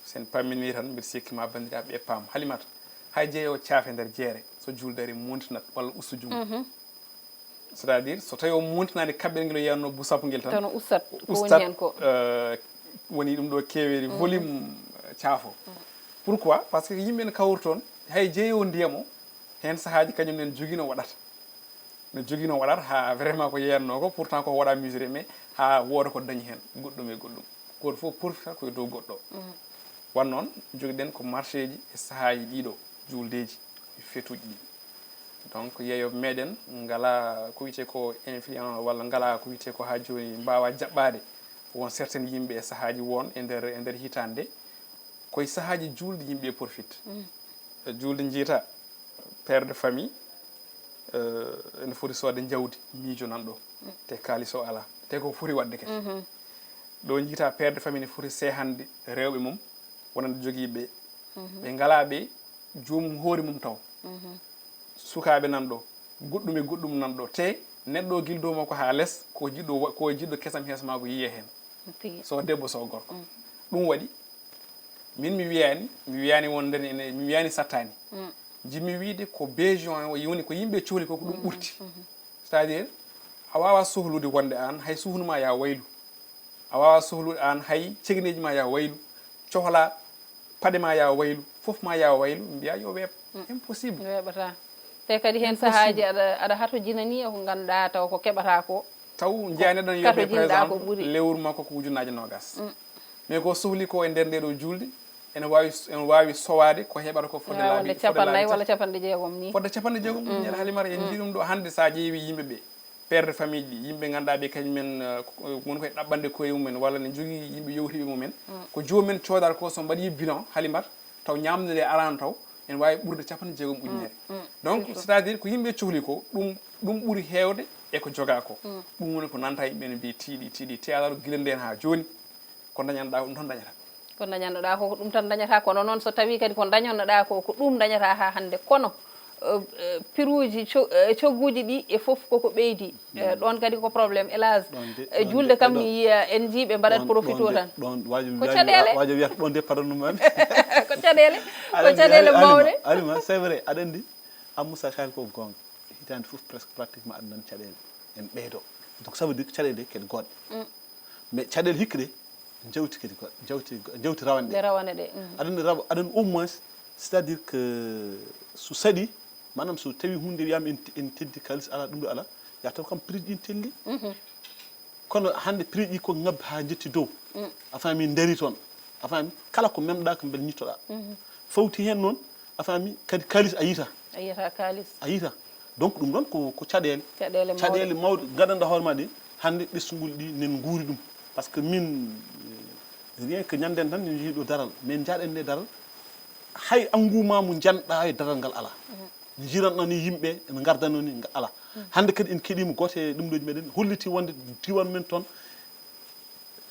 sen pammini tan mbiɗa sikkima bandiraɓe e paam Halimata hay jeeyowo caafe nder jeere so juldari montinat walla usta jungo c' est à dire so tawi o montinade kaɓɓel ngel o yiyanno bu sappo ngel tan ustat woni ɗum ɗo keweri volume caafo pourquoi par ce que yimɓe ne kawri toon hay jeeyowo ndiyam o hen sahaji kañum nen joguino waɗata ha vraiment ko yeyanno ko pourtant ko waɗa mesuré mais ha wooda ko dañi hen goɗɗum e goɗɗum goto fof profita koye dow goɗɗo wan noon joguiɗen ko marché ji e sahaji ɗiɗo juldeji fetuji ɗi donc yeeyoɓe meɗen ngala ko wiyete ko influent walla ngala ko wiyete ko ha joni mbawa jaɓɓade won certaine yimɓe e sahaji won e nder hitande nde koye sahaji julde yimɓe profite julde jiita père de famille ene foti sodde jawdi miijo nan ɗo te kalis o ala te ko foti wadde kadi ɗo jiita père de famille ne foti sehande rewɓe mum wonande joguiɓe ɓe ngalaɓe joomum hoore mum taw sukaɓe nan ɗo goɗɗum e goɗɗum nan ɗo te neɗɗo guildowo makko ha less ko jiɗɗo kesam heesma ko yiye hen so debbo so gorko ɗum waɗi min mi wiyani wonde mi wiyani sattani jimmi wiide ko besoin o yoni ko yimɓe cohli ko ɗum ɓurti c'est à dire a wawa sohlude wonde an hay suhnuma ya waylu a wawa sohlude an hay cegineji ma ya waylu cohla paɗe ma ya waylu foof ma ya waylu mbiya yo weeb impossible weeɓata te kadi hen sahaji aɗa hato jinani e ko ganduɗa taw ko keɓata ko taw jiya neɗɗon yoɓe par exemple lewru makko ko ujunnaje nogas mais ko sohli ko e nder ndeɗo julde ene wawi sowade ko heɓata ko fodde laabi capannayyi walla capanɗe jeegom ni fodde capanɗe jeegom ñande Halimata en jii ɗum ɗo hande sa ƴeewi yimɓeɓe père de famille ɗi yimɓe ganduɗa ɓe kañumen woni koye ɗaɓɓande koye mumen walla ne jogui yimɓe yewtiɓe mumen ko jomumen codata ko so mbaɗi bilan Halimata taw ñamde nde arano taw ene wawi ɓurde capanɗe jeegom ujunere donc c'est à dire ko yimɓe cohli ko ɗum ɓuuri hewde eko joga ko ɗum woni ko nanta yimɓe ne mbi tiiɗi te alaɗo guila nden ha joni ko dañanɗa ko ɗum tan dañata ko dañanɗoɗa ko ɗum tan dañata kono noon so tawi kadi ko dañannoɗa ko ɗum dañata ha hande kono piruuji cogguuji ɗi e fof koko ɓeydi ɗon kadi ko probléme hélas julde kam mi yiya en jiiɓe mbaɗat profito tan ko caɗeele wajo wiyata ɗon de paranumani ko caɗeele mawɗe alima c'est vrai aɗa andi Amoussa kaali ko gonga hitande fof presque pratiquement aɗa nani caɗeele en ɓeydo donc ça veut dire que caɗeele de kede goɗɗe mais caɗeele hikka de jawti kadi goɗɗe jawti rawane ɗe aɗa andi au moins c'est à dire que so saɗi manam so tawi hunde wiyama en teddi kalis ala ɗum ɗo ala ya taw kam prix ɗin telli kono hande prix ɗi ko ngabbi ha jetti dow a faami dari toon a faami kala ko memɗa ko beele ñittoɗa fawti hen noon a faami kadi kalis a yiyata kalis a yiyata donc ɗum ɗon ko caɗele mawɗe gaɗanɗa hoore ma ɗi hande ɓesgol ɗi nen guuri ɗum par ce que min rien que ñanden tan min jeehi ɗo daral min jaaɗen nde daral hay engouement mo janɗa e daral ngal ala jiranɗo ni yimɓe ene gardano ni ala hande kadi en keeɗima goto e ɗum ɗoji meɗen holliti wonde diwan men toon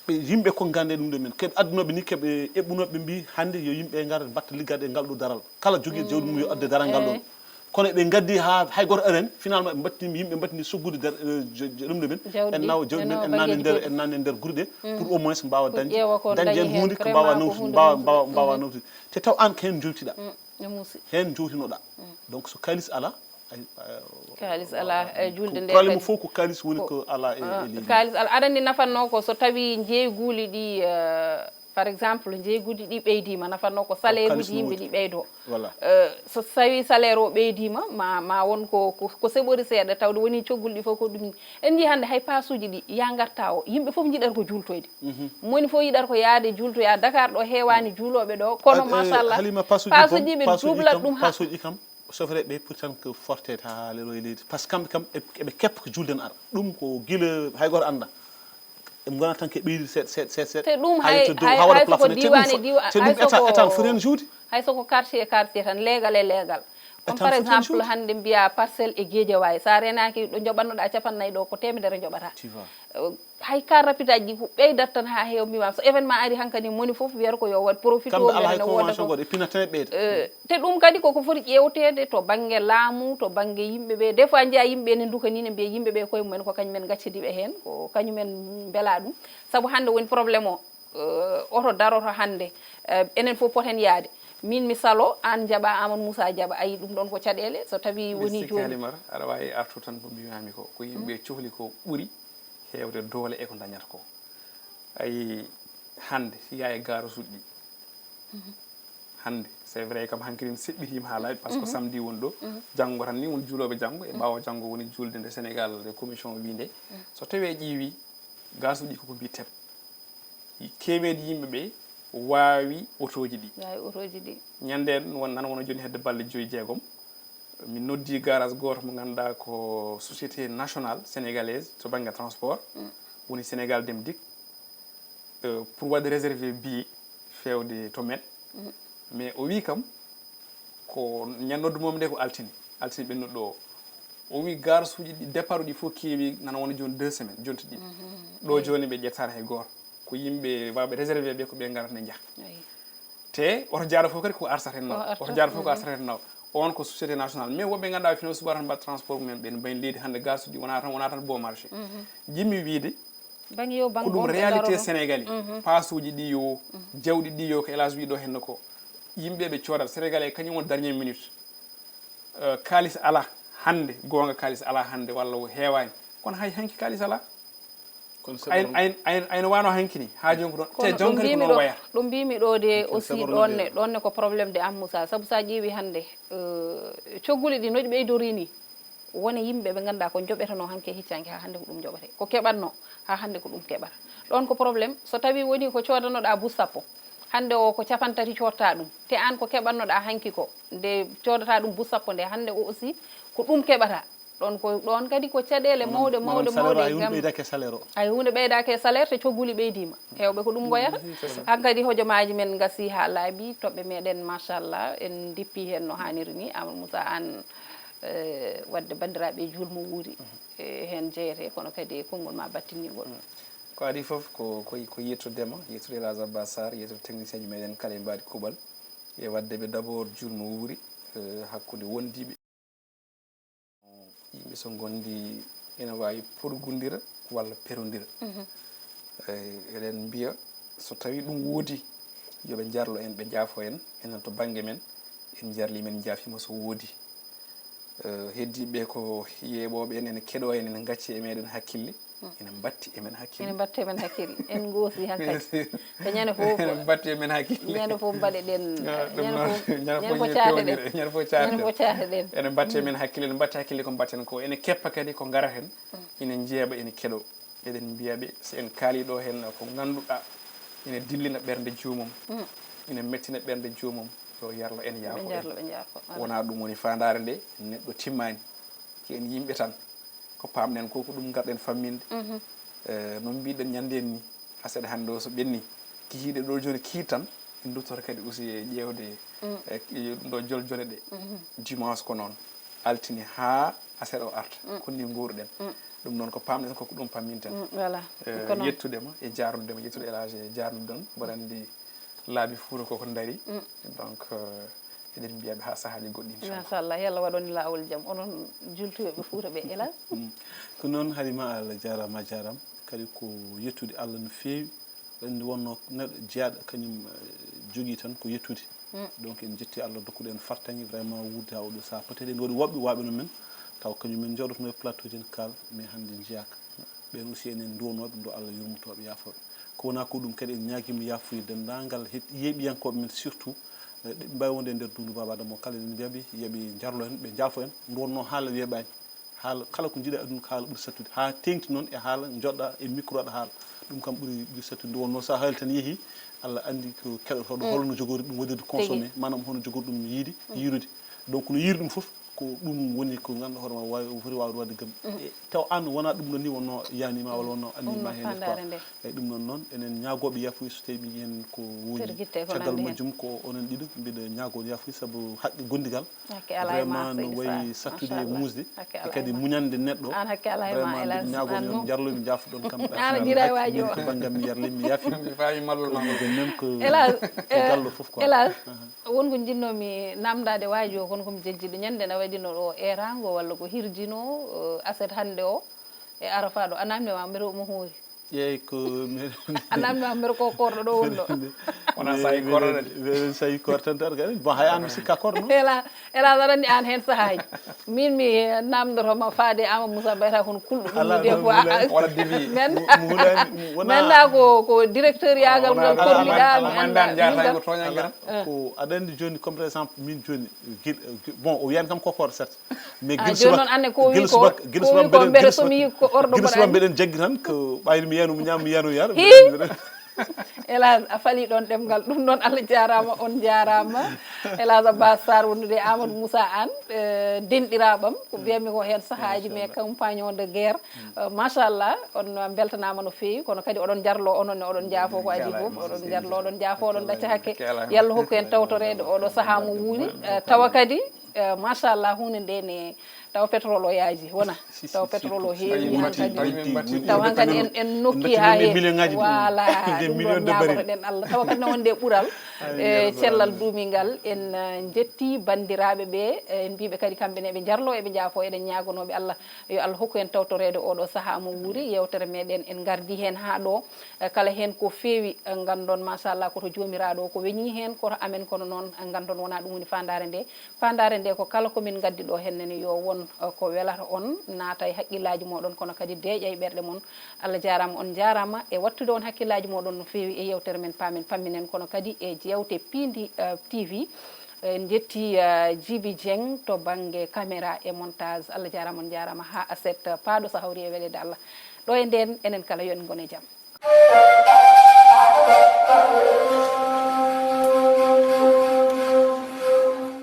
ɓe yimɓe ko gande ɗum ɗo men keɓe addunoɓe ni keɓe eɓɓunoɓe mbi hande yo yimɓe gara batta liggade e ngal ɗo daral kala jogui jawdi mum yo adde daral ngal ɗon kono ɓe gaddi ha hay goto aren finalement ɓe battini yimɓe battini soggude ɗum ɗo men en nawa jawdi men en nanne nder guure ɗe pour au moins mbawa dañde hen hunde ko mbawa nawtude te taw an ko hen jowtiɗa hen jowtinoɗa donc so kalis ala julde nde probléme fof ko kalis woni ko ala e kalis ala aɗa andi nafanno ko so tawi jeeyguuli ɗi par exemple jeeyguuji ɗi ɓeydima nafanno ko salaire uji yimɓe ɗi ɓeydo so tawi salaire o ɓeydima ma won ko seɓori seeɗa tawde woni coggol ɗi fof ko ɗum en jii hande hay pasuji ɗi ya garta o yimɓe fof jiɗata ko jultoyde moni fof yiɗata ko yaade jultoya Dakar ɗo heewani juuloɓe ɗo kono machallah pasuji ɓe dublat ɗum ha pasuji kam sofre ɓe pour tan que fortede ha lelo e leydi par ce que kamɓe kam eɓe keppa ko julden ara ɗum ko guila hay goto anda em gona tan ke ɓeydi seeɗa te ɗum hay soko diwani te ɗum état foti hen juude hay soko quartier tan leegal e leegal comme par exemple hande mbiya parcelle e Guédiawaye sa renaki ɗo joɓannoɗa 50 ɗo ko temedere joɓata hay car rapide aji ko ɓeydat tan ha heew mbimam so événement ari hankadi moni foof wiyata ko yo wat profite o ene woda te ɗum kadi koko foti ƴewtede to banggue laamu to banggue yimɓeɓe des fois jiiya yimɓeɓe ne dukanine mbiya yimɓeɓe koye mumen ko kañumen gaccediɓe hen ko kañumen beela ɗum saabu hande woni probléme o oto daroto hande enen foof poten yaade min mi salo an jaɓa Amadou Moussa jaɓa ayi ɗum ɗon ko caɗele so tawi woni joni aɗa wawi artu tan ko mbimami ko yimɓe cohli ko ɓuuri hewde doole e ko dañata ko ayi hande hiya e garosuji ɗi hande c'est vrai kam hankkadin seɓɓitima ha laaɓi par ce que samedi woni ɗo janggo tan ni woni juuloɓe janggo e ɓawa janggo woni julde nde Sénégal de commission wi nde so tawi e ƴiwi gasuji ɗi koko mbi teb keɓede yimɓeɓe wawi otoji ɗi ñanden won nan wona joni hedde balɗe 5 min noddi garage goto mo ganduɗa ko société nationale sénégalaise to banggue transport woni Sénégal Dem Dikk pour wadde réservé billet fewde to men mais o wi kam ko ñannoddu mom nde ko altine ɓennuɗo o wi garage uji ɗi départ uji fof keewi nana wona joni 2 semaines jonti ɗiɗi ɗo joni ɓe ƴettata hay goto ko yimɓe wawɓe réservé ɓe ko ɓe garata ne jaaha te oto jaara fof kadi ko arsata hen nawa oto jaara fof ko arsata hen nawa on ko société nationale mais woɓɓe ganduɗa fino suba tan mbaɗa transport mumen ɓen mbayi leydi hande gaz uji wona tan bon marché jimmi wiide ko ɗum réalité sénégalais pasuji ɗi yo jawɗi ɗi yo ko élage wi ɗo henna ko yimɓeɓe codat sénégalais kañum won dernier minute kalis ala hande gonga kalis ala hande walla heewani kono hay hanki kalis ala ayno wano hankini ha joni ko ɗon te jonkadi ko noon wayata ɗum mbimi ɗo de aussi ɗonne ko probléme de Am Moussa saabu sa ƴeewi hande cogguli ɗi noɗi ɓeydorini wona yimɓe ɓe ganduɗa ko joɓetano hanke hiccanke ha hande ko ɗum joɓete ko keɓatno ha hande ko ɗum keɓata ɗon ko probléme so tawi woni ko codanoɗa bus sappo hande o ko 50 cotta ɗum te an ko keɓatnoɗa hanki ko nde codata ɗum bus sappo nde hande o aussi ko ɗum keɓata ɗon kadi ko caɗele mawɗe ay hunde ɓeydake salaire te cogguli ɓeydima hewɓe ko ɗum goyata hankkadi hojomaji men gasi ha laaɓi toɓɓe meɗen machallah en dippi hen no hanniri ni Amadou Moussa an wadde bandiraɓe julmo wuuri hen jeyete kono kadi konngol ma battinnigol ko adi foof ko yettudema yettude Elhadj Abbas Sarr yettude technicien ji meɗen kala e mbadi kuuɓal e wadde ɓe d' abord julmo wuuri hakkude wondiɓe kamɓe so gondi ina wawi porgondira walla perondira eɗen mbiya so tawi ɗum woodi yoɓe jarlo en ɓe jaafo en enen to banggue men en jarli men jaafima so woodi heddiɓe ko yeeɓoɓe en ene keɗo en ene gacci e meɗen hakkille ene batti e men hakkille ene batte men hakkille en goosi hankadi ko ñande fof ene batti e men hakkille ñande fof mbaɗeɗen ñande fof caate ɗen ene batti e men hakkille ene batti hakkille ko mbatten ko ene keppa kadi ko garaten ene jeeɓa ene keɗo eɗen mbiyaɓe so en kaali ɗo hen ko ganduɗa ene dillina ɓernde joomum ene mettina ɓernde joomum yo yarlo en yaafo wona ɗum woni fandare nde neɗɗo timmani ko en yimɓe tan ko pamɗen ko ko ɗum garɗen famminde noon mbiɗen ñanden ni hasaɗa hande o so ɓenni kihiɗe ɗo joni kii tan en duttoto kadi aussi e ƴewde ɗum ɗo joljole ɗe dimanche ko noon altini ha aseɗa o arta konni guuruɗen ɗum noon ko pamɗen koko ɗum pamminten yettudema e jarnudema yettude élage e jarnude ɗon mboɗa andi laabi fuuta koko daari donc eɗen mbiyaɓe ha sahaji goɗɗi machallah yalla waɗoni lawol jaam onon jultuɓeɓe fuuta ɓe élage ko noon halima Allah jarama a jaram kadi ko yettude Allah no feewi andi wonno neɗɗo jeyaɗo kañum jogui tan ko yettude donc en jetti Allah dokkuɗo en fartaŋi vraiment wuurde ha oɗo saaha peut être en waɗi woɓɓe waɓe no men taw kañumen jawɗotono e plateau ji en kaal mais hande jeyaka ɓen aussi enen duwanoɓe ndo Allah yurmotoɓe yafoɓe ko wona ko ɗum kadi en ñaguima yafuye dendagal yeeɓiyankoɓe men surtout ɗe mbawi wonde e nder dundu Baba Adama o kala en mbiyaɓe yooɓe jarlo en ɓe jaafo en duwonno haala weeɓani haala kala ko jiiɗa aduna ko haala ɓuuri sattude ha tengti noon e haala joɗɗa e micro aɗa haala ɗum kam ɓuuri sattude nde wonno sa haali tan yeehi Allah andi ko keɗotoɗo holno jogori ɗum waɗirde consommé manam hono jogori ɗum yiide yiirude donc no yiiri ɗum foof ko ɗum woni ko ganduɗa hoorema wawi foti wawde wadde gam taw an wona ɗum ɗon ni wonno yanima walla wonno annima hen quoi eyyi ɗum noon noon enen ñagoɓe yafuya so tawi hen ko woni caggal majjum ko onen ɗiɗo mbiɗa ñago yafuya saabu haqqe gondigal vraiment no wayi sattude e musde e kadi muñande neɗɗo vraiment ñago yon jarlomi jaafu ɗon kam to banggam mi yarli mi yafi même que gallo foof quoi élage wonko jinnomi namdade waaji o kono komi jejjiɗo ñande na waɗino ɗo erango walla ko hirjino aset hande o e arafa ɗo anamdema mbere omo hoori yeey ko anamdema mbere ko korɗo ɗo woni ɗo wona sayi korɗo sayi korɗo tan tan kadi bon hay an mi sikka korɗo élage aɗa andi an hen sahaji min mi namdotoma faade Ama Moussa mbayata kono kulɗo ɗum des fois menda ko directeur yagal ngal kormiɗa mi anda ko aɗa andi joni comme par exemple min joni bon o wiyani kam ko korɗo certes mais joni noon anne ko wi ko mbere somi yi ko orɗo mbaɗa mbeɗen jaggi tan ko ɓayde mi yiyano mi ñam mi yiyano yara élage a faali ɗon ɗemgal ɗum noon Allah jarama on jarama élage Abbas Sarr wondude Amadou Moussa Anne denɗiraɓam ko mbiyatmi ko hen sahaji mais compagnon de guerre machallah on beltanama no fewi kono kadi oɗon jarlo ononne oɗon jaafo ko adi foof oɗon jarlo oɗon jaafo oɗon dacca hakke yallah hokku en tawtorede oɗo saaha mo wuuri tawa kadi machallah hunde nde ne taw pétrole o yaaji wona taw pétrole o heewi hankadi taw hankadi en nokki ha heewi voilà ɗum ɗon ñagotoɗen Allah tawa kadi nawonde ɓuural e cellal duumingal en jetti bandiraɓe ɓe en mbiɓe kadi kamɓene ɓe jarlo eɓe jaafo eɗen ñagonoɓe Allah yo Allah hokku en tawtorede oɗo saaha mo wuuri yewtere meɗen en gardi hen ha ɗo kala hen ko feewi gandon machallah koto jomiraɗo ko weñi hen koto amen kono noon gandon wona ɗum woni fandare nde ko kala komin gaddi ɗo hennene yo won ko welata on naata e haqqillaji moɗon kono kadi deeƴa e ɓerɗe mon Allah jarama on jarama e wattude on hakkillaji moɗon no fewi e yewtere men pamen pamminen kono kadi e jewte Pindi TV en jetti Djiby Dieng to banggue caméra e montage Allah jarama on jarama ha aset paaɗo so hawri e welede Allah ɗo e nden enen kala yo en gone jaam